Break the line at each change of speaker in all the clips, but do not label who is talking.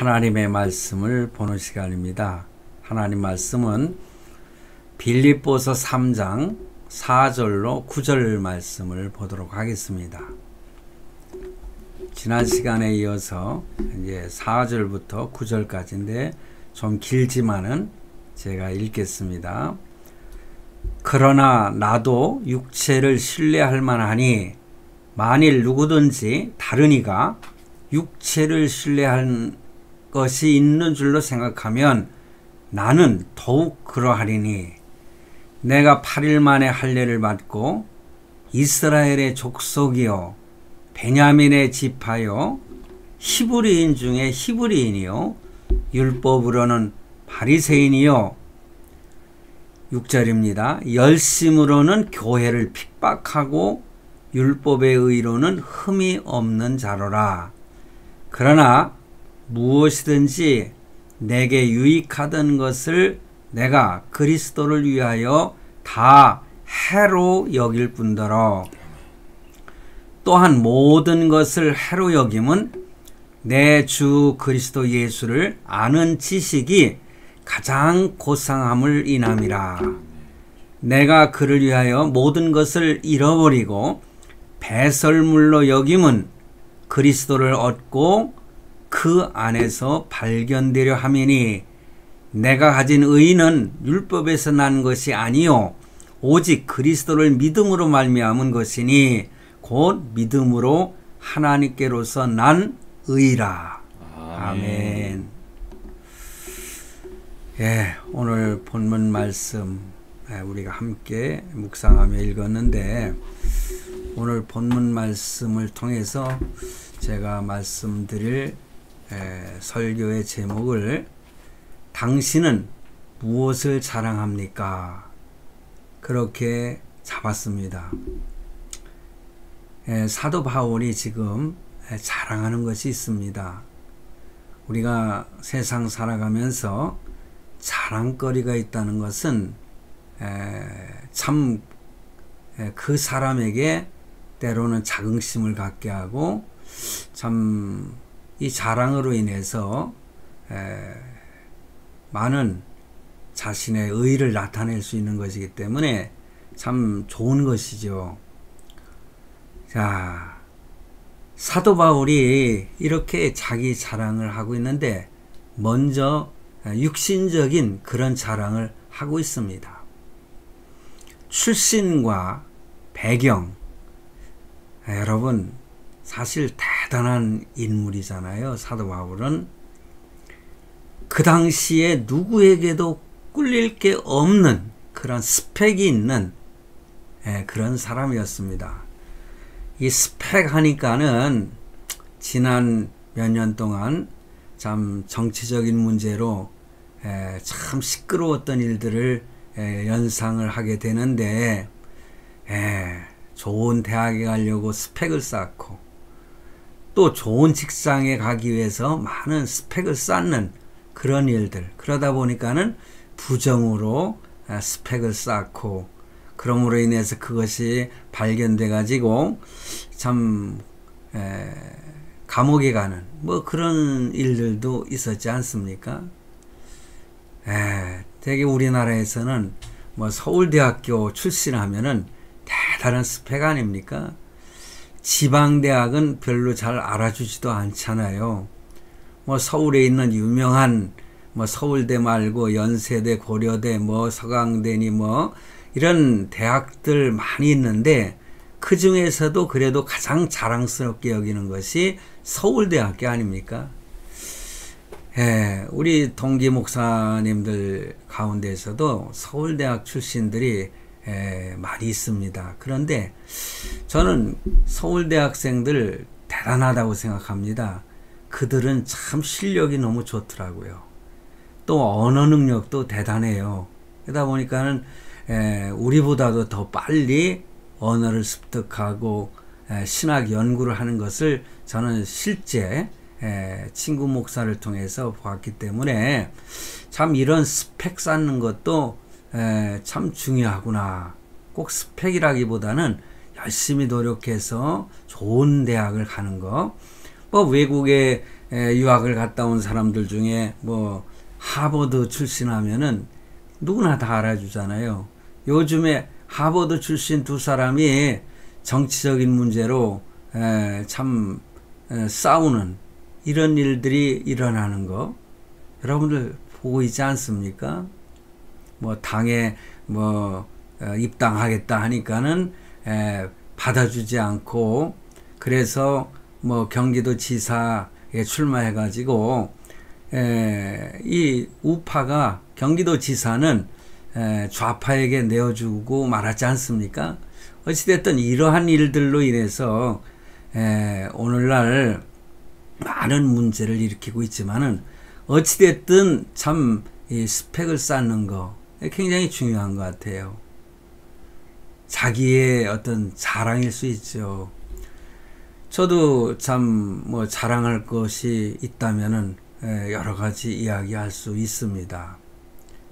하나님의 말씀을 보는 시간입니다. 하나님 말씀은 빌립보서 3장 4절로 9절 말씀을 보도록 하겠습니다. 지난 시간에 이어서 이제 4절부터 9절까지인데 좀 길지만은 제가 읽겠습니다. 그러나 나도 육체를 신뢰할 만하니 만일 누구든지 다른 이가 육체를 신뢰할 것이 있는 줄로 생각하면 나는 더욱 그러하리니 내가 8일 만에 할례를 받고 이스라엘의 족속이요 베냐민의 지파요 히브리인 중에 히브리인이요 율법으로는 바리새인이요 6절입니다. 열심으로는 교회를 핍박하고 율법의 의로는 흠이 없는 자로라. 그러나 무엇이든지 내게 유익하던 것을 내가 그리스도를 위하여 다 해로 여길 뿐더러 또한 모든 것을 해로 여김은 내 주 그리스도 예수를 아는 지식이 가장 고상함을 인함이라. 내가 그를 위하여 모든 것을 잃어버리고 배설물로 여김은 그리스도를 얻고 그 안에서 발견되려 함이니 내가 가진 의는 율법에서 난 것이 아니요 오직 그리스도를 믿음으로 말미암은 것이니 곧 믿음으로 하나님께로서 난 의라. 아멘. 예, 오늘 본문 말씀 우리가 함께 묵상하며 읽었는데 오늘 본문 말씀을 통해서 제가 말씀드릴 설교의 제목을 당신은 무엇을 자랑합니까? 그렇게 잡았습니다. 사도 바울이 지금 자랑하는 것이 있습니다. 우리가 세상 살아가면서 자랑거리가 있다는 것은 참 그 사람에게 때로는 자긍심을 갖게 하고 참 이 자랑으로 인해서 많은 자신의 의의를 나타낼 수 있는 것이기 때문에 참 좋은 것이죠. 자, 사도 바울이 이렇게 자기 자랑을 하고 있는데 먼저 육신적인 그런 자랑을 하고 있습니다. 출신과 배경, 여러분 사실 대단한 인물이잖아요. 사도 바울은 그 당시에 누구에게도 꿀릴 게 없는 그런 스펙이 있는 그런 사람이었습니다. 이 스펙 하니까는 지난 몇 년 동안 참 정치적인 문제로 참 시끄러웠던 일들을 연상을 하게 되는데 좋은 대학에 가려고 스펙을 쌓고 또 좋은 직장에 가기 위해서 많은 스펙을 쌓는 그런 일들, 그러다 보니까는 부정으로 스펙을 쌓고 그럼으로 인해서 그것이 발견돼 가지고 참 감옥에 가는 뭐 그런 일들도 있었지 않습니까? 되게 우리나라에서는 뭐 서울대학교 출신하면은 대단한 스펙 아닙니까? 지방대학은 별로 잘 알아주지도 않잖아요. 뭐 서울에 있는 유명한 뭐 서울대 말고 연세대, 고려대, 뭐 서강대니 뭐 이런 대학들 많이 있는데 그 중에서도 그래도 가장 자랑스럽게 여기는 것이 서울대학교 아닙니까? 우리 동기 목사님들 가운데서도 서울대학 출신들이 많이 있습니다. 그런데 저는 서울대학생들 대단하다고 생각합니다. 그들은 참 실력이 너무 좋더라고요. 또 언어 능력도 대단해요. 그러다 보니까는 우리보다도 더 빨리 언어를 습득하고 신학 연구를 하는 것을 저는 실제 친구 목사를 통해서 보았기 때문에 참 이런 스펙 쌓는 것도 참 중요하구나. 꼭 스펙이라기보다는 열심히 노력해서 좋은 대학을 가는 거. 뭐 외국에 유학을 갔다 온 사람들 중에 뭐 하버드 출신 하면은 누구나 다 알아주잖아요. 요즘에 하버드 출신 두 사람이 정치적인 문제로 참 싸우는 이런 일들이 일어나는 거 여러분들 보고 있지 않습니까? 뭐 당에 뭐 입당하겠다 하니까는 받아주지 않고, 그래서 뭐 경기도 지사에 출마해 가지고 이 우파가 경기도 지사는 좌파에게 내어주고 말았지 않습니까? 어찌됐든 이러한 일들로 인해서 오늘날 많은 문제를 일으키고 있지만은, 어찌됐든 참 이 스펙을 쌓는 거 굉장히 중요한 것 같아요. 자기의 어떤 자랑일 수 있죠. 저도 참 뭐 자랑할 것이 있다면은 여러 가지 이야기할 수 있습니다.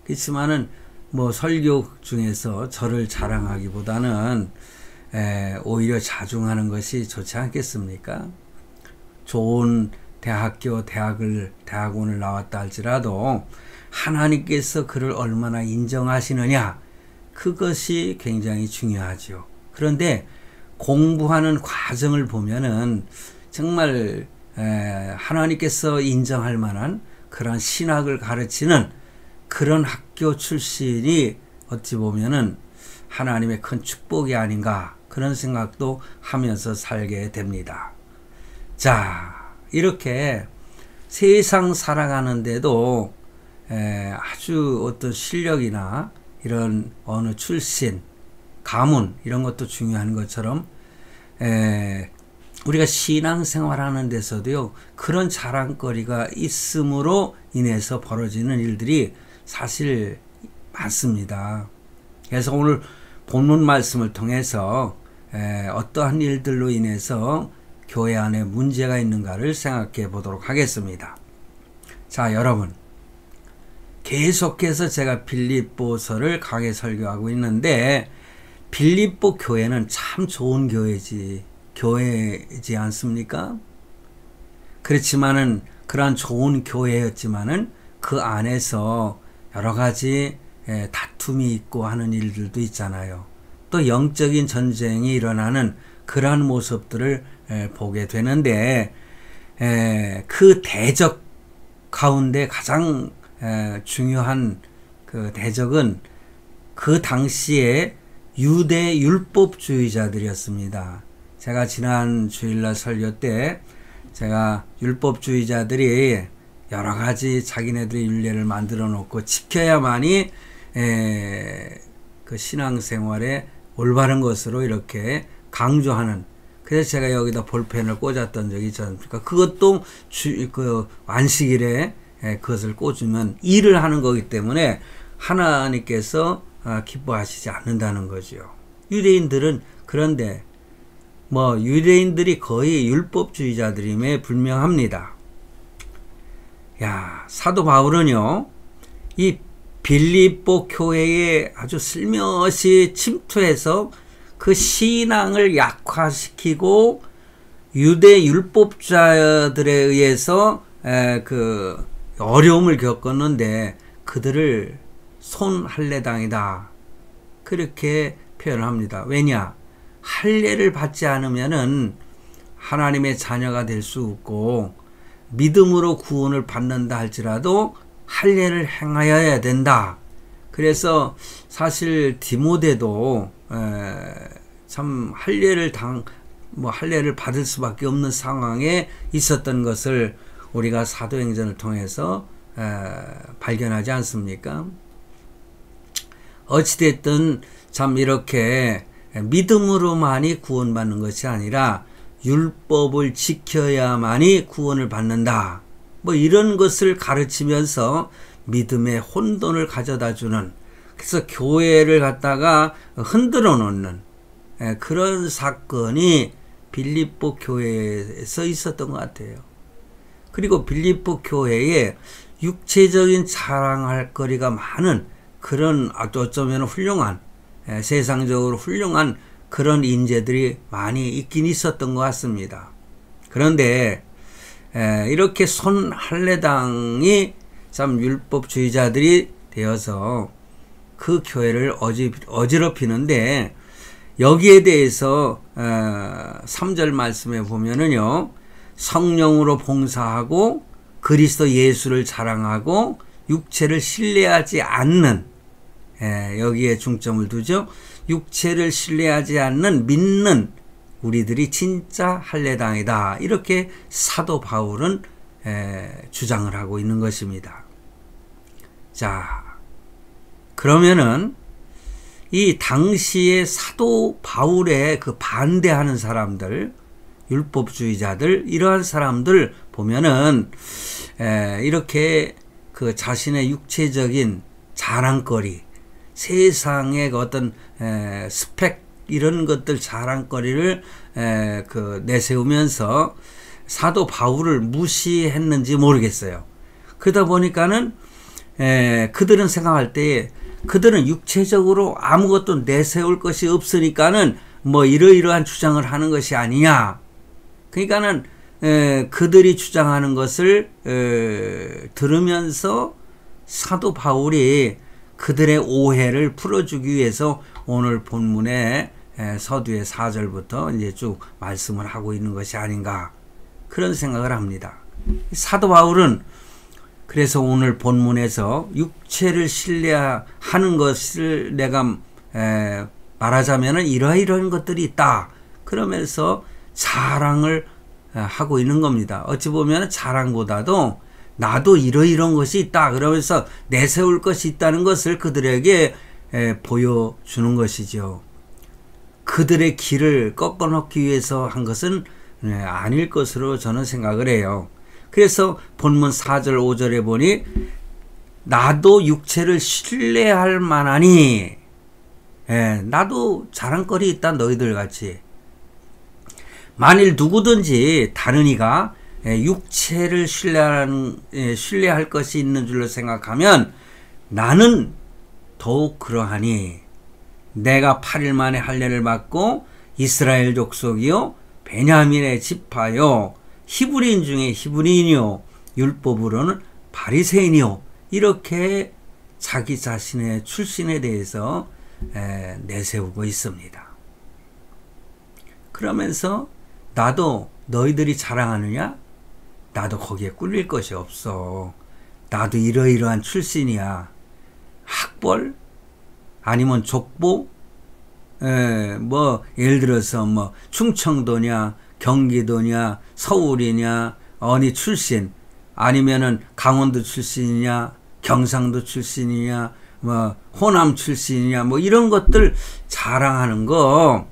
그렇지만은 뭐 설교 중에서 저를 자랑하기보다는 오히려 자중하는 것이 좋지 않겠습니까? 좋은 대학원을 나왔다 할지라도 하나님께서 그를 얼마나 인정하시느냐, 그것이 굉장히 중요하죠. 그런데 공부하는 과정을 보면은 정말 하나님께서 인정할 만한 그런 신학을 가르치는 그런 학교 출신이 어찌 보면은 하나님의 큰 축복이 아닌가, 그런 생각도 하면서 살게 됩니다. 자, 이렇게 세상 살아가는데도 아주 어떤 실력이나 이런 어느 출신, 가문 이런 것도 중요한 것처럼 우리가 신앙생활하는 데서도요, 그런 자랑거리가 있음으로 인해서 벌어지는 일들이 사실 많습니다. 그래서 오늘 본문 말씀을 통해서 어떠한 일들로 인해서 교회 안에 문제가 있는가를 생각해 보도록 하겠습니다. 자, 여러분, 계속해서 제가 빌립보서를 강해 설교하고 있는데, 빌립보 교회는 참 좋은 교회지 않습니까? 그렇지만은 그러한 좋은 교회였지만은 그 안에서 여러 가지 다툼이 있고 하는 일들도 있잖아요. 또 영적인 전쟁이 일어나는 그러한 모습들을 보게 되는데, 그 대적 가운데 가장 중요한 그 대적은 그 당시에 유대 율법주의자들이었습니다. 제가 지난 주일날 설교 때 제가 율법주의자들이 여러 가지 자기네들의 율례를 만들어 놓고 지켜야만이 그 신앙생활에 올바른 것으로 이렇게 강조하는, 그래서 제가 여기다 볼펜을 꽂았던 적이 있지 않습니까? 그것도 그 안식일에 그것을 꽂으면 일을 하는 거기 때문에 하나님께서 기뻐하시지 않는다는 거죠. 유대인들은, 그런데 뭐 유대인들이 거의 율법주의자들임에 분명합니다. 야, 사도 바울은요, 이 빌립보 교회에 아주 슬며시 침투해서 그 신앙을 약화시키고 유대 율법자들에 의해서 그 어려움을 겪었는데 그들을 손할례당이다, 그렇게 표현합니다. 왜냐? 할례를 받지 않으면은 하나님의 자녀가 될 수 없고, 믿음으로 구원을 받는다 할지라도 할례를 행하여야 된다. 그래서 사실 디모데도 참 할례를 받을 수밖에 없는 상황에 있었던 것을 우리가 사도행전을 통해서 발견하지 않습니까? 어찌됐든 참 이렇게 믿음으로만이 구원받는 것이 아니라 율법을 지켜야만이 구원을 받는다, 뭐 이런 것을 가르치면서 믿음의 혼돈을 가져다주는, 그래서 교회를 갖다가 흔들어 놓는 그런 사건이 빌립보 교회에서 있었던 것 같아요. 그리고 빌립보 교회에 육체적인 자랑할 거리가 많은 그런 어쩌면 훌륭한, 세상적으로 훌륭한 그런 인재들이 많이 있긴 있었던 것 같습니다. 그런데 이렇게 손할례당이 참 율법주의자들이 되어서 그 교회를 어지럽히는데, 여기에 대해서 3절 말씀에 보면은요, 성령으로 봉사하고 그리스도 예수를 자랑하고 육체를 신뢰하지 않는, 여기에 중점을 두죠. 육체를 신뢰하지 않는 믿는 우리들이 진짜 할례당이다. 이렇게 사도 바울은 주장을 하고 있는 것입니다. 자, 그러면은 이 당시에 사도 바울의 그 반대하는 사람들, 율법주의자들, 이러한 사람들 보면은 이렇게 그 자신의 육체적인 자랑거리, 세상의 어떤 스펙, 이런 것들 자랑거리를 그 내세우면서 사도 바울을 무시했는지 모르겠어요. 그러다 보니까는 그들은 생각할 때에 그들은 육체적으로 아무것도 내세울 것이 없으니까는 뭐 이러이러한 주장을 하는 것이 아니냐. 그러니까는 그들이 주장하는 것을 들으면서 사도 바울이 그들의 오해를 풀어주기 위해서 오늘 본문의 서두의 4절부터 이제 쭉 말씀을 하고 있는 것이 아닌가, 그런 생각을 합니다. 사도 바울은 그래서 오늘 본문에서 육체를 신뢰하는 것을 내가 말하자면은 이러이러한 것들이 있다, 그러면서 자랑을 하고 있는 겁니다. 어찌 보면 자랑보다도 나도 이러이러한 것이 있다, 그러면서 내세울 것이 있다는 것을 그들에게 보여주는 것이죠. 그들의 길을 꺾어놓기 위해서 한 것은 아닐 것으로 저는 생각을 해요. 그래서 본문 4절 5절에 보니 나도 육체를 신뢰할 만하니, 나도 자랑거리 있다 너희들 같이. 만일 누구든지 다른 이가 육체를 신뢰할 것이 있는 줄로 생각하면 나는 더욱 그러하니, 내가 8일 만에 할례를 받고 이스라엘 족속이요 베냐민의 지파요 히브리인 중에 히브리인이요 율법으로는 바리새인이요, 이렇게 자기 자신의 출신에 대해서 내세우고 있습니다. 그러면서 나도 너희들이 자랑하느냐? 나도 거기에 꿀릴 것이 없어. 나도 이러이러한 출신이야. 학벌? 아니면 족보? 뭐 예를 들어서 뭐 충청도냐, 경기도냐, 서울이냐, 어디 출신, 아니면은 강원도 출신이냐, 경상도 출신이냐, 뭐 호남 출신이냐, 뭐 이런 것들 자랑하는 거,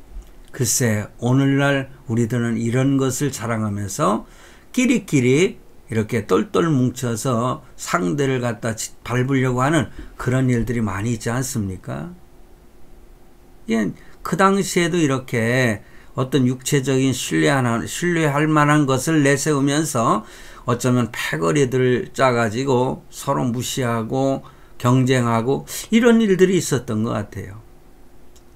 글쎄 오늘날 우리들은 이런 것을 자랑하면서 끼리끼리 이렇게 똘똘 뭉쳐서 상대를 갖다 밟으려고 하는 그런 일들이 많이 있지 않습니까? 그 당시에도 이렇게 어떤 육체적인 신뢰할 만한 것을 내세우면서 어쩌면 패거리들을 짜가지고 서로 무시하고 경쟁하고 이런 일들이 있었던 것 같아요.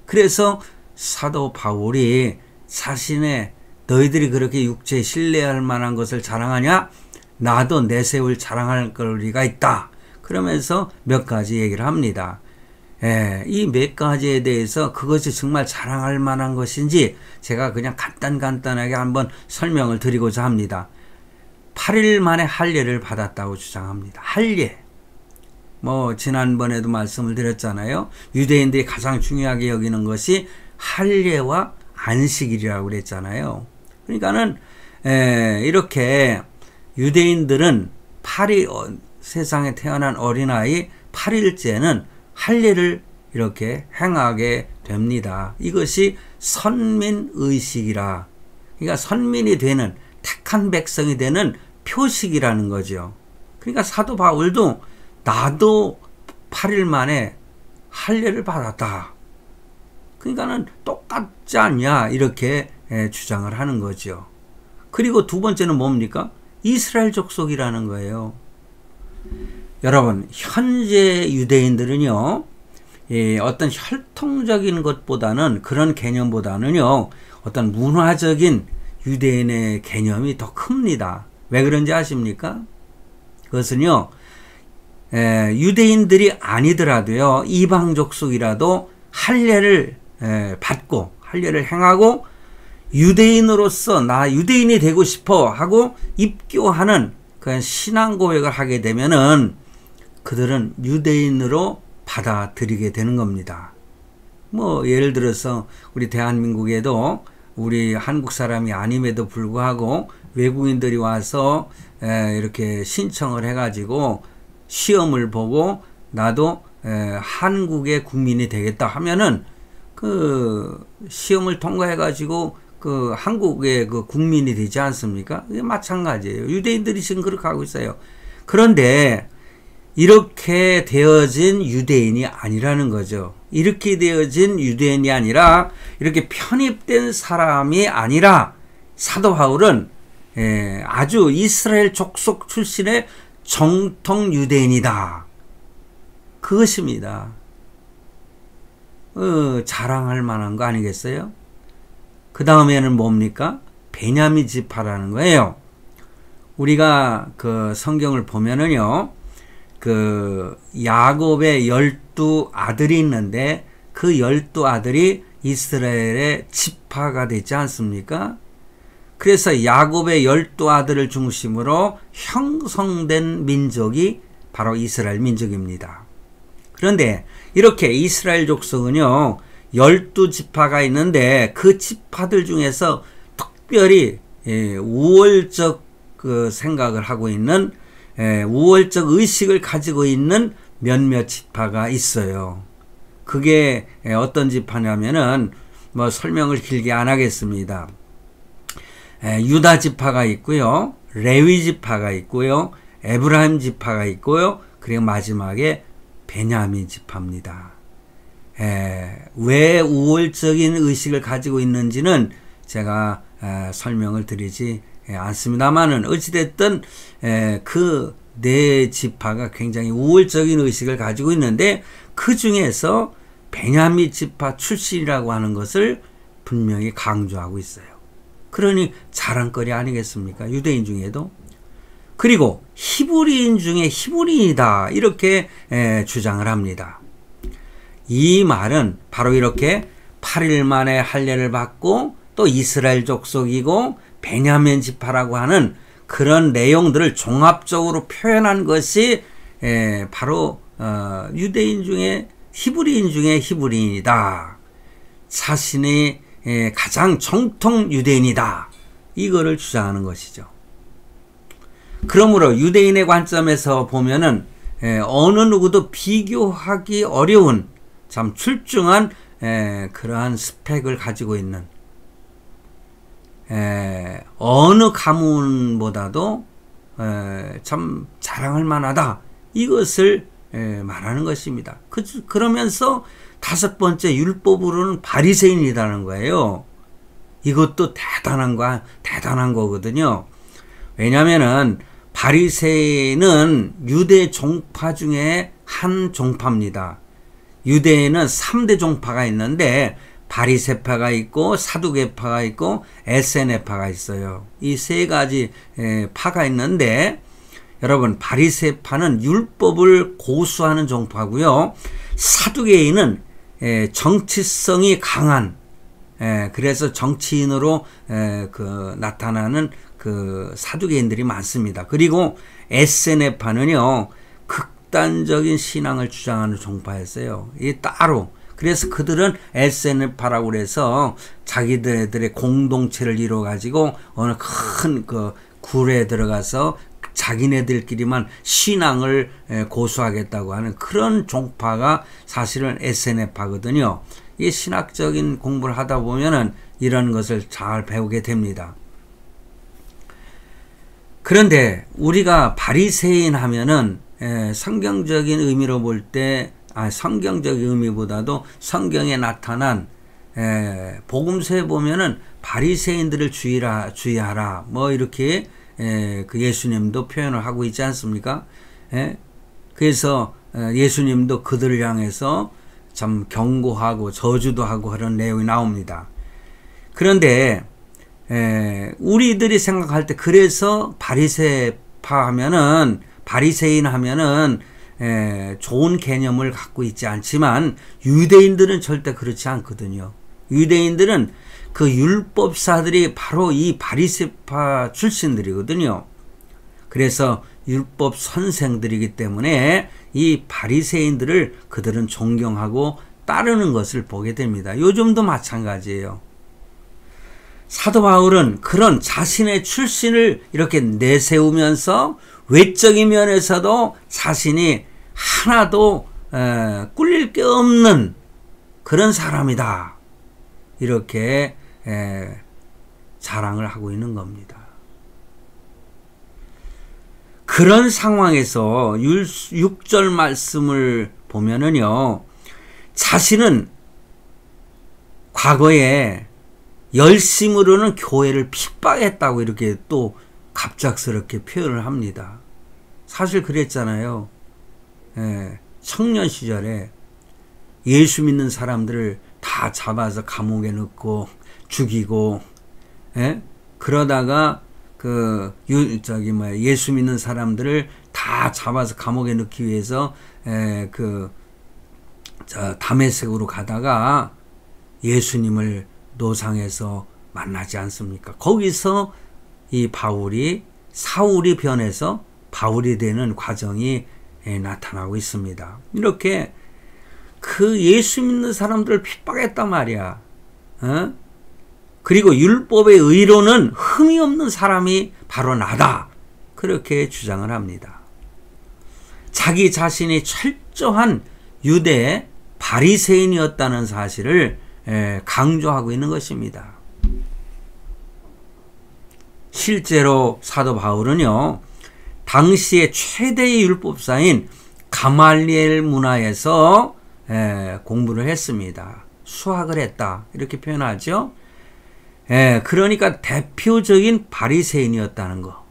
그래서 사도 바울이 자신의 너희들이 그렇게 육체에 신뢰할 만한 것을 자랑하냐? 나도 내세울 자랑할 거리가 있다. 그러면서 몇 가지 얘기를 합니다. 이 몇 가지에 대해서 그것이 정말 자랑할 만한 것인지 제가 그냥 간단하게 한번 설명을 드리고자 합니다. 8일 만에 할례를 받았다고 주장합니다. 할례. 뭐 지난번에도 말씀을 드렸잖아요. 유대인들이 가장 중요하게 여기는 것이 할례와 안식일이라고 그랬잖아요. 그러니까는 이렇게 유대인들은 세상에 태어난 어린아이 8일째는 할례를 이렇게 행하게 됩니다. 이것이 선민의식이라, 그러니까 선민이 되는, 택한 백성이 되는 표식이라는 거죠. 그러니까 사도 바울도 나도 8일 만에 할례를 받았다. 그러니까는 똑같지 않냐, 이렇게 주장을 하는 거죠. 그리고 두 번째는 뭡니까? 이스라엘 족속이라는 거예요. 여러분, 현재 유대인들은요, 어떤 혈통적인 것보다는, 그런 개념보다는요, 어떤 문화적인 유대인의 개념이 더 큽니다. 왜 그런지 아십니까? 그것은요, 유대인들이 아니더라도요, 이방 족속이라도 할례를 받고 할례를 행하고 유대인으로서 나 유대인이 되고 싶어 하고 입교하는 그런 신앙 고백을 하게 되면은 그들은 유대인으로 받아들이게 되는 겁니다. 뭐 예를 들어서 우리 대한민국에도 우리 한국 사람이 아님에도 불구하고 외국인들이 와서 이렇게 신청을 해가지고 시험을 보고 나도 한국의 국민이 되겠다 하면은 그 시험을 통과해가지고 그 한국의 그 국민이 되지 않습니까? 이게 마찬가지예요. 유대인들이 지금 그렇게 하고 있어요. 그런데 이렇게 되어진 유대인이 아니라는 거죠. 이렇게 되어진 유대인이 아니라 이렇게 편입된 사람이 아니라 사도 바울은 아주 이스라엘 족속 출신의 정통 유대인이다. 그것입니다. 자랑할 만한 거 아니겠어요? 그 다음에는 뭡니까? 베냐민 지파라는 거예요. 우리가 그 성경을 보면은요, 그 야곱의 12아들이 있는데 그 12아들이 이스라엘의 지파가 되지 않습니까? 그래서 야곱의 12아들을 중심으로 형성된 민족이 바로 이스라엘 민족입니다. 그런데 이렇게 이스라엘 족속은요, 12지파가 있는데 그 지파들 중에서 특별히 우월적 그 생각을 하고 있는 우월적 의식을 가지고 있는 몇몇 지파가 있어요. 그게 어떤 지파냐면은 뭐 설명을 길게 안 하겠습니다. 유다 지파가 있고요, 레위 지파가 있고요, 에브라임 지파가 있고요, 그리고 마지막에 베냐민 지파입니다. 왜 우월적인 의식을 가지고 있는지는 제가 설명을 드리지 않습니다만은 어찌됐든 그 네 지파가 굉장히 우월적인 의식을 가지고 있는데 그 중에서 베냐민 지파 출신이라고 하는 것을 분명히 강조하고 있어요. 그러니 자랑거리 아니겠습니까? 유대인 중에도. 그리고 히브리인 중에 히브리인이다 이렇게 주장을 합니다. 이 말은 바로 이렇게 8일 만에 할례를 받고 또 이스라엘 족속이고 베냐민 지파라고 하는 그런 내용들을 종합적으로 표현한 것이 바로 유대인 중에 히브리인 중에 히브리인이다. 자신이 가장 정통 유대인이다. 이거를 주장하는 것이죠. 그러므로 유대인의 관점에서 보면은 어느 누구도 비교하기 어려운 참 출중한 그러한 스펙을 가지고 있는 어느 가문보다도 참 자랑할 만하다. 이것을 말하는 것입니다. 그러면서 다섯 번째 율법으로는 바리새인이라는 거예요. 이것도 대단한 거거든요. 왜냐면은 바리새인은 유대 종파 중에 한 종파입니다. 유대에는 3대 종파가 있는데 바리새파가 있고 사두개파가 있고 에세네파가 있어요. 이 세 가지 파가 있는데 여러분 바리새파는 율법을 고수하는 종파고요. 사두개인은 정치성이 강한 그래서 정치인으로 나타나는 그 사두개인들이 많습니다. 그리고 에세네파는요 극단적인 신앙을 주장하는 종파였어요. 이게 따로. 그래서 그들은 에세네파라고 그래서 자기들의 공동체를 이루어 가지고 어느 큰 그 굴에 들어가서 자기네들끼리만 신앙을 고수하겠다고 하는 그런 종파가 사실은 에세네파거든요. 이 신학적인 공부를 하다 보면은 이런 것을 잘 배우게 됩니다. 그런데 우리가 바리새인 하면은 성경적인 의미로 볼 때 성경적 의미보다도 성경에 나타난 복음서에 보면은 바리새인들을 주의하라 뭐 이렇게 그 예수님도 표현을 하고 있지 않습니까? 그래서 예수님도 그들을 향해서 참 경고하고 저주도 하고 그런 내용이 나옵니다. 그런데 우리들이 생각할 때 그래서 바리새인 하면은 좋은 개념을 갖고 있지 않지만 유대인들은 절대 그렇지 않거든요. 유대인들은 그 율법사들이 바로 이 바리새파 출신들이거든요. 그래서 율법 선생들이기 때문에 이 바리새인들을 그들은 존경하고 따르는 것을 보게 됩니다. 요즘도 마찬가지예요. 사도 바울은 그런 자신의 출신을 이렇게 내세우면서 외적인 면에서도 자신이 하나도 꿀릴 게 없는 그런 사람이다. 이렇게 자랑을 하고 있는 겁니다. 그런 상황에서 6절 말씀을 보면은요, 자신은 과거에 열심으로는 교회를 핍박했다고 이렇게 또 갑작스럽게 표현을 합니다. 사실 그랬잖아요. 청년 시절에 예수 믿는 사람들을 다 잡아서 감옥에 넣고 죽이고, 그러다가 예수 믿는 사람들을 다 잡아서 감옥에 넣기 위해서 다메섹으로 가다가 예수님을 노상에서 만나지 않습니까? 거기서 이 사울이 변해서 바울이 되는 과정이 나타나고 있습니다. 이렇게 그 예수 믿는 사람들을 핍박했단 말이야. 그리고 율법의 의로는 흠이 없는 사람이 바로 나다. 그렇게 주장을 합니다. 자기 자신이 철저한 유대 바리새인이었다는 사실을 강조하고 있는 것입니다. 실제로 사도 바울은요, 당시의 최대의 율법사인 가말리엘 문화에서 공부를 했습니다. 수학을 했다. 이렇게 표현하죠. 그러니까 대표적인 바리새인이었다는 거.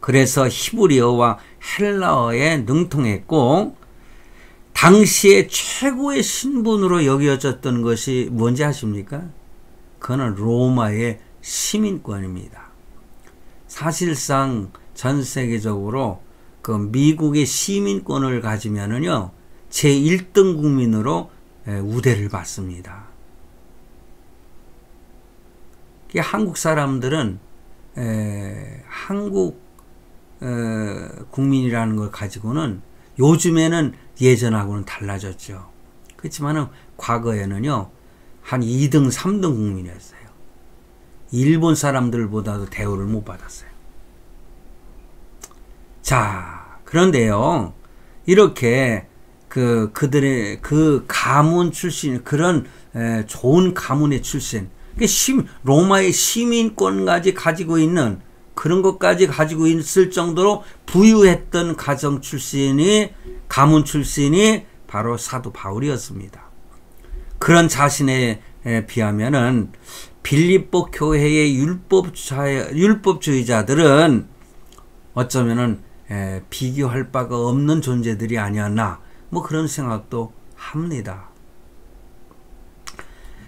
그래서 히브리어와 헬라어에 능통했고, 당시의 최고의 신분으로 여겨졌던 것이 뭔지 아십니까? 그거는 로마의 시민권입니다. 사실상 전 세계적으로 그 미국의 시민권을 가지면은요, 제1등 국민으로 우대를 받습니다. 한국 사람들은 한국 국민이라는 걸 가지고는 요즘에는 예전하고는 달라졌죠. 그렇지만은 과거에는요, 한 2등, 3등 국민이었어요. 일본 사람들보다도 대우를 못 받았어요. 자, 그런데요, 이렇게 그들의 그 가문 출신, 그런 좋은 가문의 출신, 로마의 시민권까지 가지고 있는 그런 것까지 가지고 있을 정도로 부유했던 가문 출신이 바로 사도 바울이었습니다. 그런 자신에 비하면은 빌립보 교회의 율법주의자들은 어쩌면은 비교할 바가 없는 존재들이 아니었나, 뭐 그런 생각도 합니다.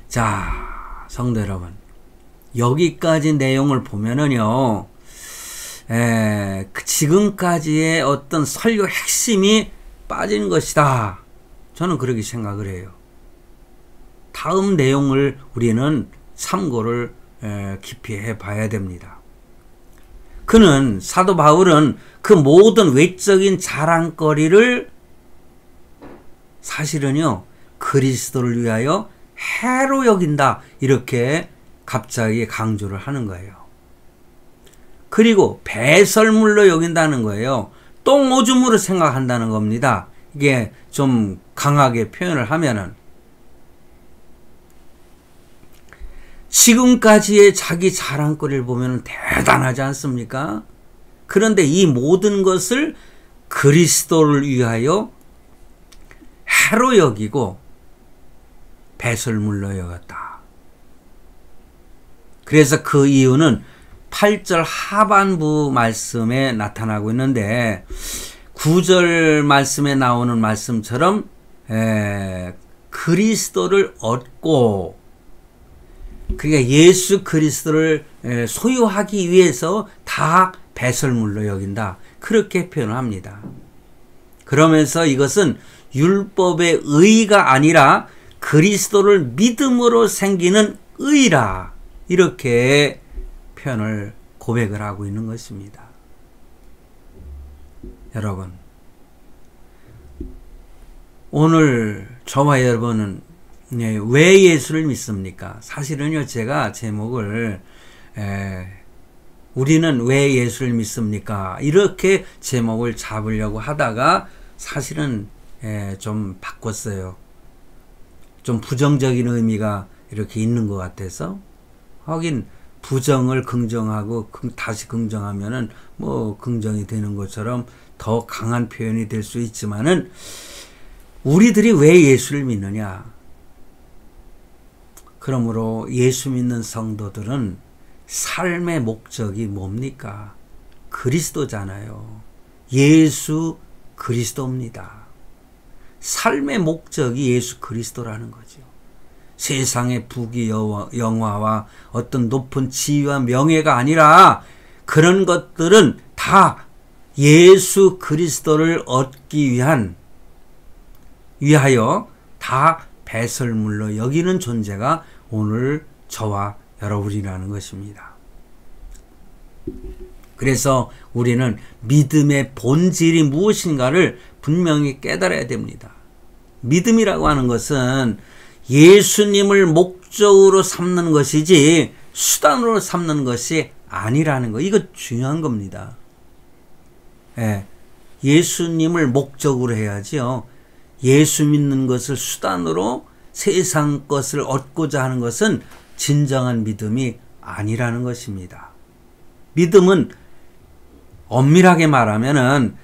자, 성도 여러분, 여기까지 내용을 보면은요, 지금까지의 어떤 설교 핵심이 빠진 것이다. 저는 그렇게 생각을 해요. 다음 내용을 우리는 참고를 깊이 해봐야 됩니다. 사도 바울은 그 모든 외적인 자랑거리를 사실은요, 그리스도를 위하여 해로 여긴다. 이렇게 갑자기 강조를 하는 거예요. 그리고 배설물로 여긴다는 거예요. 똥오줌으로 생각한다는 겁니다. 이게 좀 강하게 표현을 하면은. 지금까지의 자기 자랑거리를 보면 대단하지 않습니까? 그런데 이 모든 것을 그리스도를 위하여 해로 여기고 배설물로 여겼다. 그래서 그 이유는 8절 하반부 말씀에 나타나고 있는데, 9절 말씀에 나오는 말씀처럼 그리스도를 얻고 그러니까 예수 그리스도를 소유하기 위해서 다 배설물로 여긴다. 그렇게 표현합니다. 그러면서 이것은 율법의 의가 아니라 그리스도를 믿음으로 생기는 의라. 이렇게 표현을 고백을 하고 있는 것입니다. 여러분, 오늘 저와 여러분은 왜 예수를 믿습니까? 사실은요, 제가 제목을 우리는 왜 예수를 믿습니까? 이렇게 제목을 잡으려고 하다가 사실은 좀 바꿨어요. 좀 부정적인 의미가 이렇게 있는 것 같아서. 하긴 부정을 긍정하고 다시 긍정하면은 뭐 긍정이 되는 것처럼 더 강한 표현이 될 수 있지만은, 우리들이 왜 예수를 믿느냐? 그러므로 예수 믿는 성도들은 삶의 목적이 뭡니까? 그리스도잖아요. 예수 그리스도입니다. 삶의 목적이 예수 그리스도라는 거죠. 세상의 부귀 영화와 어떤 높은 지위와 명예가 아니라 그런 것들은 다 예수 그리스도를 얻기 위하여 다 배설물로 여기는 존재가 오늘 저와 여러분이라는 것입니다. 그래서 우리는 믿음의 본질이 무엇인가를 분명히 깨달아야 됩니다. 믿음이라고 하는 것은 예수님을 목적으로 삼는 것이지 수단으로 삼는 것이 아니라는 거. 이거 중요한 겁니다. 예수님을 목적으로 해야지요. 예수 믿는 것을 수단으로 세상 것을 얻고자 하는 것은 진정한 믿음이 아니라는 것입니다. 믿음은 엄밀하게 말하면은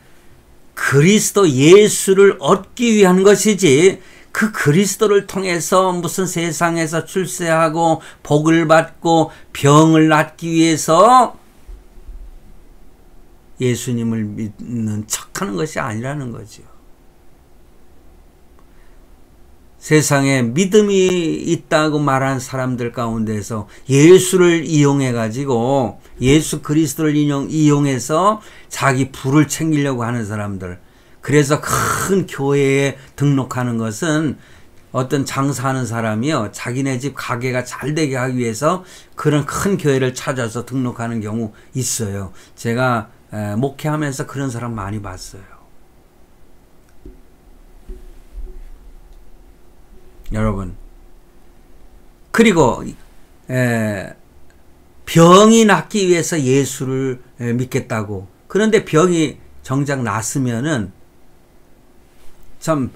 그리스도 예수를 얻기 위한 것이지, 그 그리스도를 통해서 무슨 세상에서 출세하고 복을 받고 병을 낫기 위해서 예수님을 믿는 척하는 것이 아니라는 거죠. 세상에 믿음이 있다고 말하는 사람들 가운데서 예수를 이용해 가지고 예수 그리스도를 이용해서 자기 부를 챙기려고 하는 사람들, 그래서 큰 교회에 등록하는 것은 어떤 장사하는 사람이요, 자기네 집 가게가 잘 되게 하기 위해서 그런 큰 교회를 찾아서 등록하는 경우 있어요. 제가 목회하면서 그런 사람 많이 봤어요. 여러분, 그리고 병이 낫기 위해서 예수를 믿겠다고. 그런데 병이 정작 낫으면은 참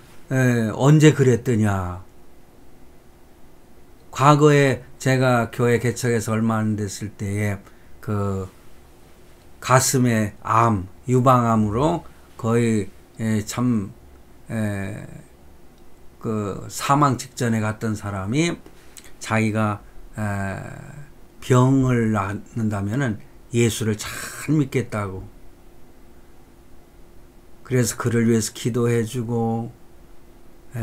언제 그랬더냐. 과거에 제가 교회 개척해서 얼마 안 됐을 때에 그 가슴에 암, 유방암으로 거의 참 그 사망 직전에 갔던 사람이 자기가 병을 낫는다면은 예수를 잘 믿겠다고. 그래서 그를 위해서 기도해주고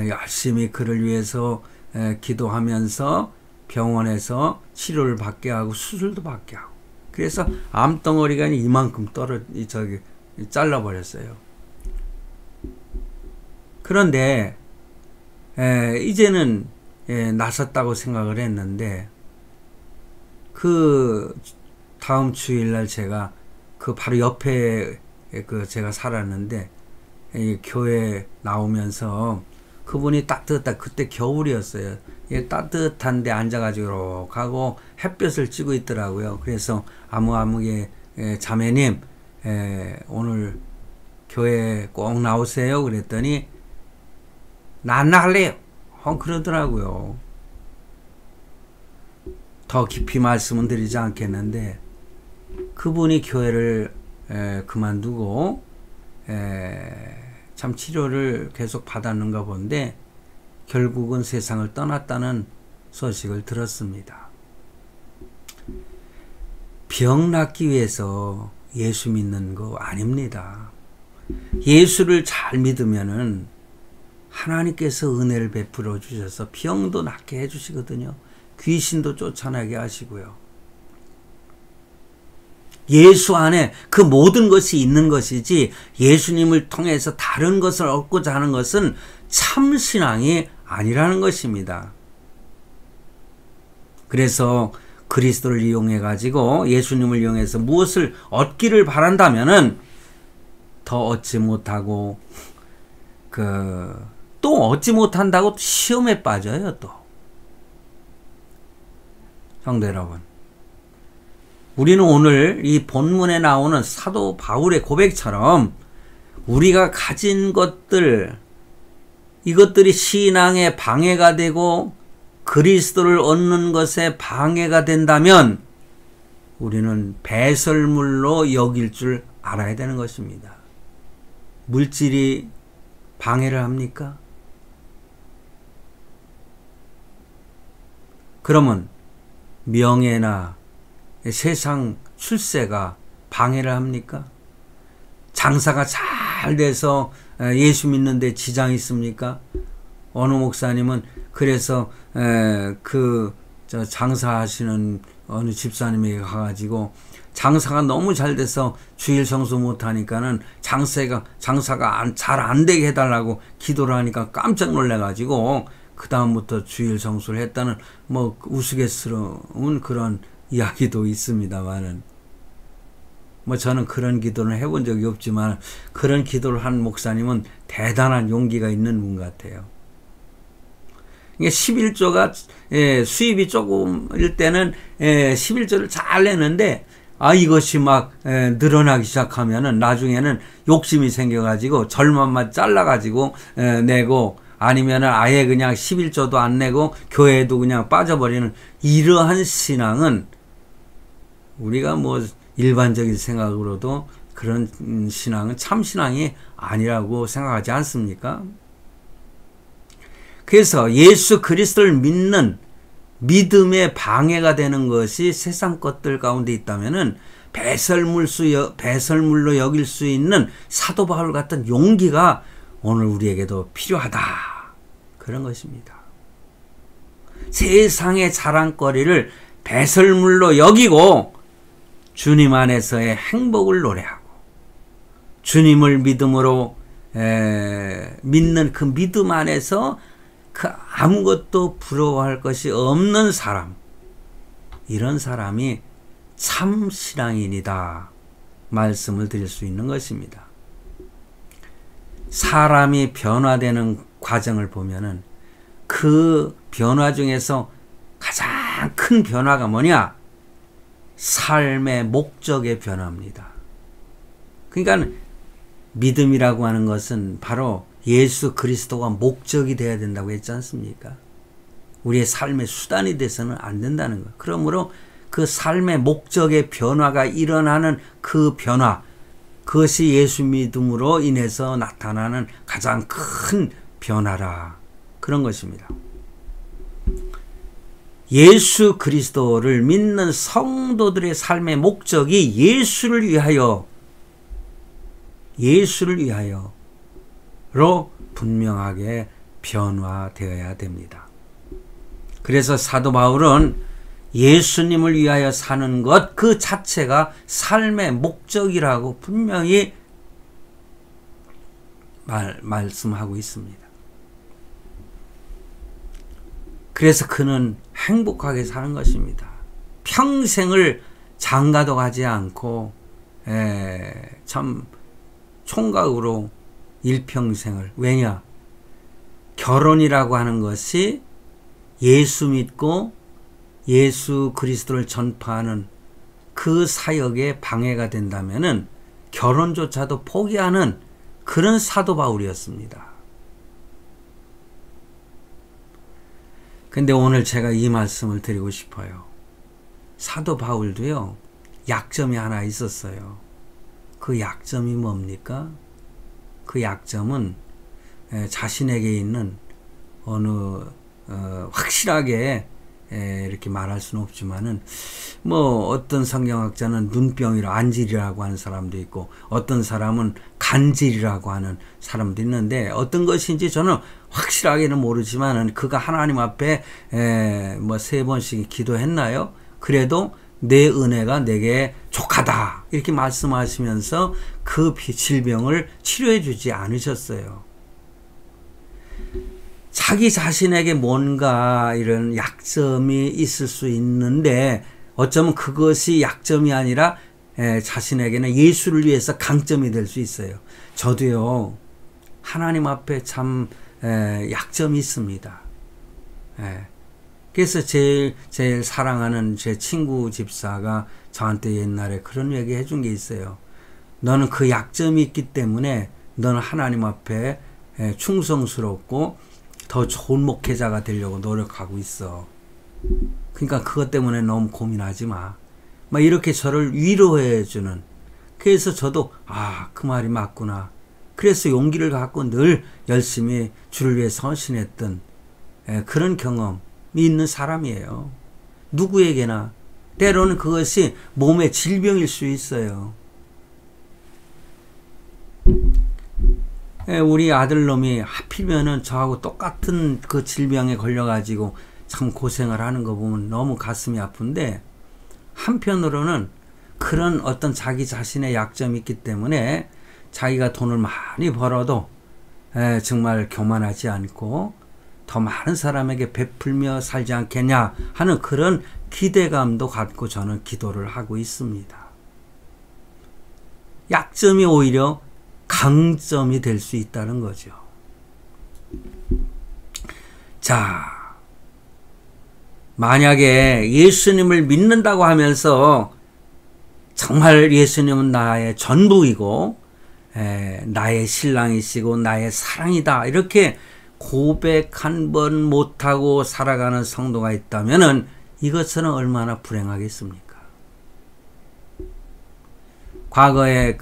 열심히 그를 위해서 기도하면서 병원에서 치료를 받게 하고 수술도 받게 하고. 그래서 암덩어리가 이만큼 잘라버렸어요. 그런데 이제는 나섰다고 생각을 했는데, 그 다음 주일날 제가 그 바로 옆에 제가 살았는데 교회 나오면서 그분이 그때 겨울이었어요. 따뜻한데 앉아가지고 가고 햇볕을 쬐고 있더라고요. 그래서 아무개 자매님 오늘 교회 꼭 나오세요. 그랬더니 나 안 나갈래요. 그러더라고요. 더 깊이 말씀은 드리지 않겠는데, 그분이 교회를 그만두고 참 치료를 계속 받았는가 본데 결국은 세상을 떠났다는 소식을 들었습니다. 병 낫기 위해서 예수 믿는 거 아닙니다. 예수를 잘 믿으면은 하나님께서 은혜를 베풀어 주셔서 병도 낫게 해주시거든요. 귀신도 쫓아나게 하시고요. 예수 안에 그 모든 것이 있는 것이지 예수님을 통해서 다른 것을 얻고자 하는 것은 참신앙이 아니라는 것입니다. 그래서 그리스도를 이용해 가지고 예수님을 이용해서 무엇을 얻기를 바란다면은 더 얻지 못하고 또 얻지 못한다고 시험에 빠져요. 또 성도 여러분, 우리는 오늘 이 본문에 나오는 사도 바울의 고백처럼 우리가 가진 것들, 이것들이 신앙에 방해가 되고 그리스도를 얻는 것에 방해가 된다면 우리는 배설물로 여길 줄 알아야 되는 것입니다. 물질이 방해를 합니까? 그러면 명예나 세상 출세가 방해를 합니까? 장사가 잘 돼서 예수 믿는데 지장이 있습니까? 어느 목사님은 그래서 장사하시는 어느 집사님에게 가가지고 장사가 너무 잘 돼서 주일 성수 못하니까는 장사가 잘 안 되게 해달라고 기도를 하니까 깜짝 놀래가지고 그 다음부터 주일 성수를 했다는 뭐 우스갯스러운 그런 이야기도 있습니다만은, 뭐 저는 그런 기도를 해본 적이 없지만 그런 기도를 한 목사님은 대단한 용기가 있는 분 같아요. 11조가 수입이 조금일 때는 11조를 잘 내는데 이것이 막 늘어나기 시작하면은 나중에는 욕심이 생겨가지고 절반만 잘라가지고 내고, 아니면은 아예 그냥 11조도 안 내고 교회도 그냥 빠져버리는 이러한 신앙은 우리가 뭐 일반적인 생각으로도 그런 신앙은 참 신앙이 아니라고 생각하지 않습니까? 그래서 예수 그리스도를 믿는 믿음에 방해가 되는 것이 세상 것들 가운데 있다면은 배설물로 여길 수 있는 사도 바울 같은 용기가 오늘 우리에게도 필요하다, 그런 것입니다. 세상의 자랑거리를 배설물로 여기고 주님 안에서의 행복을 노래하고 주님을 믿음으로 믿는 그 믿음 안에서 그 아무것도 부러워할 것이 없는 사람, 이런 사람이 참 신앙인이다 말씀을 드릴 수 있는 것입니다. 사람이 변화되는 과정을 보면은 그 변화 중에서 가장 큰 변화가 뭐냐? 삶의 목적의 변화입니다. 그러니까 믿음이라고 하는 것은 바로 예수 그리스도가 목적이 되어야 된다고 했지 않습니까? 우리의 삶의 수단이 돼서는 안 된다는 것. 그러므로 그 삶의 목적의 변화가 일어나는 그 변화, 그것이 예수 믿음으로 인해서 나타나는 가장 큰 변화라, 그런 것입니다. 예수 그리스도를 믿는 성도들의 삶의 목적이 예수를 위하여로 분명하게 변화되어야 됩니다. 그래서 사도 바울은 예수님을 위하여 사는 것 그 자체가 삶의 목적이라고 분명히 말씀하고 있습니다. 그래서 그는 행복하게 사는 것입니다. 평생을 장가도 가지 않고 참 총각으로 일평생을, 왜냐? 결혼이라고 하는 것이 예수 믿고 예수 그리스도를 전파하는 그 사역에 방해가 된다면은 결혼조차도 포기하는 그런 사도 바울이었습니다. 근데 오늘 제가 이 말씀을 드리고 싶어요. 사도 바울도요, 약점이 하나 있었어요. 그 약점이 뭡니까? 그 약점은 자신에게 있는 어느 확실하게 이렇게 말할 수는 없지만은, 뭐 어떤 성경학자는 눈병이라 안질이라고 하는 사람도 있고, 어떤 사람은 간질이라고 하는 사람도 있는데 어떤 것인지 저는 확실하게는 모르지만은 그가 하나님 앞에 뭐 3번씩 기도했나요? 그래도 내 은혜가 내게 족하다 이렇게 말씀하시면서 그 질병을 치료해 주지 않으셨어요. 자기 자신에게 뭔가 이런 약점이 있을 수 있는데 어쩌면 그것이 약점이 아니라 자신에게는 예수를 위해서 강점이 될 수 있어요. 저도요, 하나님 앞에 참 약점이 있습니다. 그래서 제일 사랑하는 제 친구 집사가 저한테 옛날에 그런 얘기 해준 게 있어요. 너는 그 약점이 있기 때문에 너는 하나님 앞에 충성스럽고 더 좋은 목회자가 되려고 노력하고 있어. 그러니까 그것 때문에 너무 고민하지 마. 막 이렇게 저를 위로해 주는. 그래서 저도 그 말이 맞구나. 그래서 용기를 갖고 늘 열심히 주를 위해 헌신했던 그런 경험이 있는 사람이에요. 누구에게나. 때로는 그것이 몸의 질병일 수 있어요. 우리 아들놈이 하필이면은 저하고 똑같은 그 질병에 걸려가지고 참 고생을 하는 거 보면 너무 가슴이 아픈데, 한편으로는 그런 어떤 자기 자신의 약점이 있기 때문에 자기가 돈을 많이 벌어도 정말 교만하지 않고 더 많은 사람에게 베풀며 살지 않겠냐 하는 그런 기대감도 갖고 저는 기도를 하고 있습니다. 약점이 오히려 강점이 될 수 있다는 거죠. 자, 만약에 예수님을 믿는다고 하면서 정말 예수님은 나의 전부이고 나의 신랑이시고 나의 사랑이다 이렇게 고백 한 번 못하고 살아가는 성도가 있다면 이것은 얼마나 불행하겠습니까? 과거에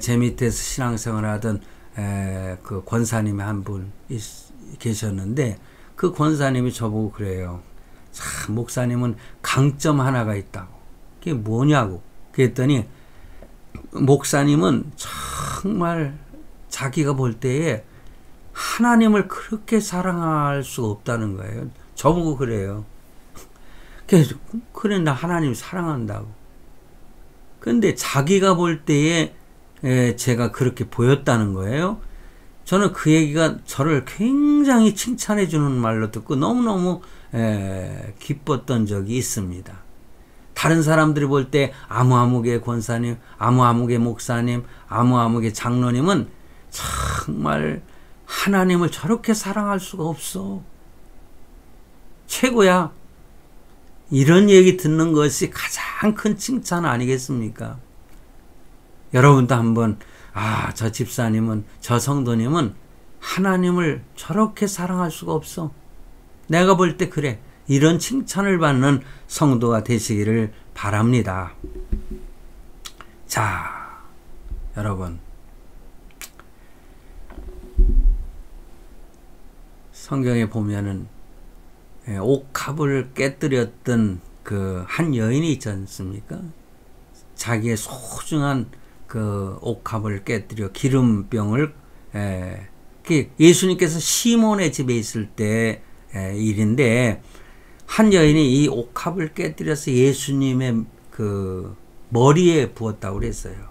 제 밑에서 신앙생활 하던 그 권사님이 한 분 계셨는데, 그 권사님이 저보고 그래요. 참, 목사님은 강점 하나가 있다고. 그게 뭐냐고. 그랬더니 목사님은 정말 자기가 볼 때에 하나님을 그렇게 사랑할 수가 없다는 거예요. 저보고 그래요. 그래서 그래, 나 하나님 사랑한다고. 근데 자기가 볼 때에 제가 그렇게 보였다는 거예요. 저는 그 얘기가 저를 굉장히 칭찬해 주는 말로 듣고 너무너무 기뻤던 적이 있습니다. 다른 사람들이 볼 때 아무아무개 권사님, 아무아무개 목사님, 아무아무개 장로님은 정말 하나님을 저렇게 사랑할 수가 없어. 최고야. 이런 얘기 듣는 것이 가장 큰 칭찬 아니겠습니까? 여러분도 한번 저 집사님은, 저 성도님은 하나님을 저렇게 사랑할 수가 없어. 내가 볼 때 그래. 이런 칭찬을 받는 성도가 되시기를 바랍니다. 자, 여러분. 성경에 보면은 옥합을 깨뜨렸던 그 한 여인이 있지 않습니까? 자기의 소중한 그 옥합을 깨뜨려 기름병을 예수님께서 시몬의 집에 있을 때 일인데, 한 여인이 이 옥합을 깨뜨려서 예수님의 그 머리에 부었다고 그랬어요.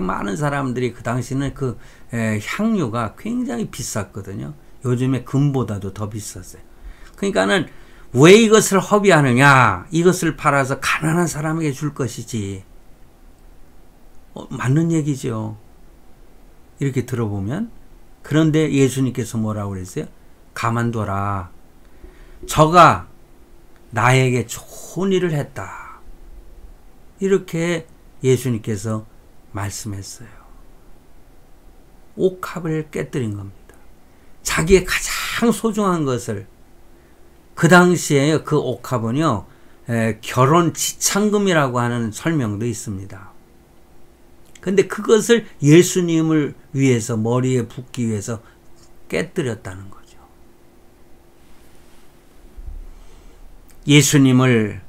많은 사람들이 그 당시는 그 향유가 굉장히 비쌌거든요. 요즘에 금보다도 더 비쌌어요. 그러니까는 왜 이것을 허비하느냐? 이것을 팔아서 가난한 사람에게 줄 것이지. 맞는 얘기죠. 이렇게 들어보면. 그런데 예수님께서 뭐라고 그랬어요? 가만둬라. 저가 나에게 좋은 일을 했다. 이렇게 예수님께서 말씀했어요. 옥합을 깨뜨린 겁니다. 자기의 가장 소중한 것을. 그 당시에 그 옥합은요, 결혼 지참금이라고 하는 설명도 있습니다. 근데 그것을 예수님을 위해서, 머리에 붓기 위해서 깨뜨렸다는 거죠. 예수님을,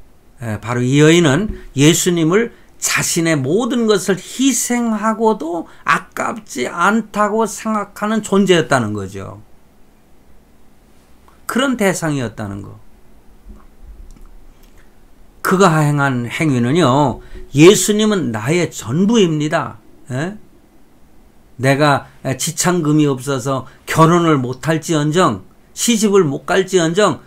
바로 이 여인은 예수님을 자신의 모든 것을 희생하고도 아깝지 않다고 생각하는 존재였다는 거죠. 그런 대상이었다는 거. 그가 행한 행위는요, 예수님은 나의 전부입니다. 에? 내가 지참금이 없어서 결혼을 못할지언정, 시집을 못 갈지언정,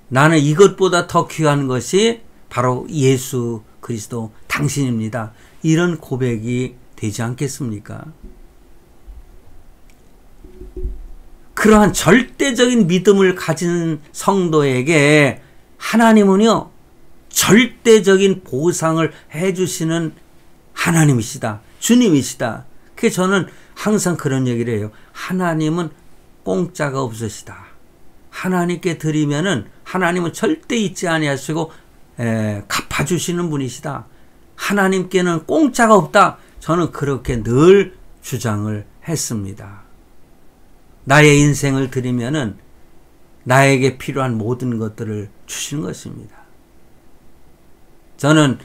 나는 이것보다 더 귀한 것이 바로 예수 그리스도 당신입니다. 이런 고백이 되지 않겠습니까? 그러한 절대적인 믿음을 가진 성도에게 하나님은요, 절대적인 보상을 해주시는 하나님이시다. 주님이시다. 그래서 저는 항상 그런 얘기를 해요. 하나님은 공짜가 없으시다. 하나님께 드리면은 하나님은 절대 잊지 아니하시고 갚아주시는 분이시다. 하나님께는 공짜가 없다. 저는 그렇게 늘 주장을 했습니다. 나의 인생을 드리면은 나에게 필요한 모든 것들을 주시는 것입니다. 저는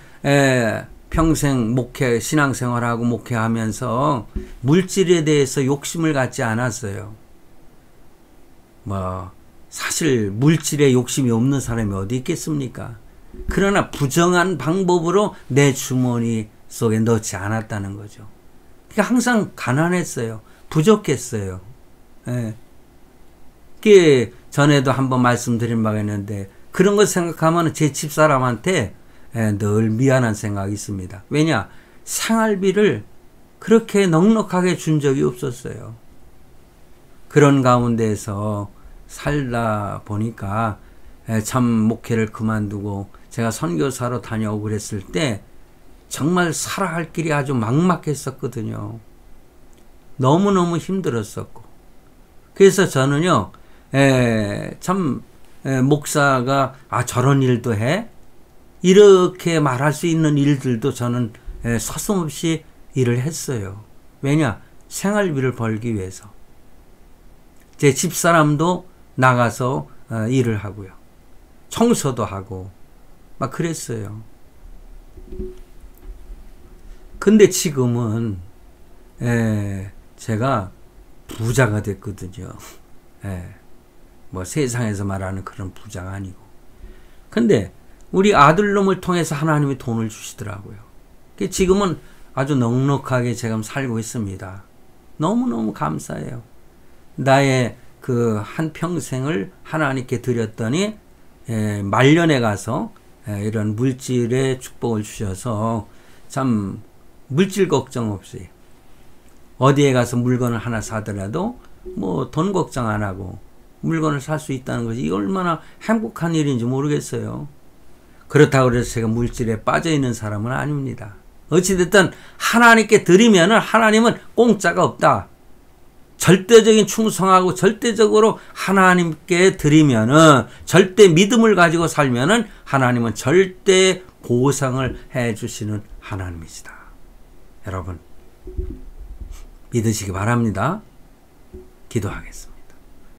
평생 목회, 신앙생활하고 목회하면서 물질에 대해서 욕심을 갖지 않았어요. 사실 물질에 욕심이 없는 사람이 어디 있겠습니까? 그러나 부정한 방법으로 내 주머니 속에 넣지 않았다는 거죠. 그러니까 항상 가난했어요. 부족했어요. 그게 전에도 한번 말씀드린 바가 있는데, 그런 거 생각하면 제 집사람한테 늘 미안한 생각이 있습니다. 왜냐? 생활비를 그렇게 넉넉하게 준 적이 없었어요. 그런 가운데서 살다 보니까 참 목회를 그만두고 제가 선교사로 다녀오고 그랬을 때 정말 살아갈 길이 아주 막막했었거든요. 너무너무 힘들었었고. 그래서 저는요, 참 목사가 저런 일도 해? 이렇게 말할 수 있는 일들도 저는 서슴없이 일을 했어요. 왜냐? 생활비를 벌기 위해서. 제 집사람도 나가서 일을 하고요. 청소도 하고 막 그랬어요. 근데 지금은 제가 부자가 됐거든요. 세상에서 말하는 그런 부자가 아니고. 근데 우리 아들놈을 통해서 하나님이 돈을 주시더라고요. 지금은 아주 넉넉하게 제가 살고 있습니다. 너무너무 감사해요. 나의 그 한평생을 하나님께 드렸더니 말년에 가서 이런 물질의 축복을 주셔서 참 물질 걱정 없이 어디에 가서 물건을 하나 사더라도 돈 걱정 안 하고 물건을 살 수 있다는 것이 얼마나 행복한 일인지 모르겠어요. 그렇다고 해서 제가 물질에 빠져있는 사람은 아닙니다. 어찌됐든 하나님께 드리면은 하나님은 공짜가 없다. 절대적인 충성하고 절대적으로 하나님께 드리면은, 절대 믿음을 가지고 살면은 하나님은 절대 보상을 해 주시는 하나님이시다. 여러분 믿으시기 바랍니다. 기도하겠습니다.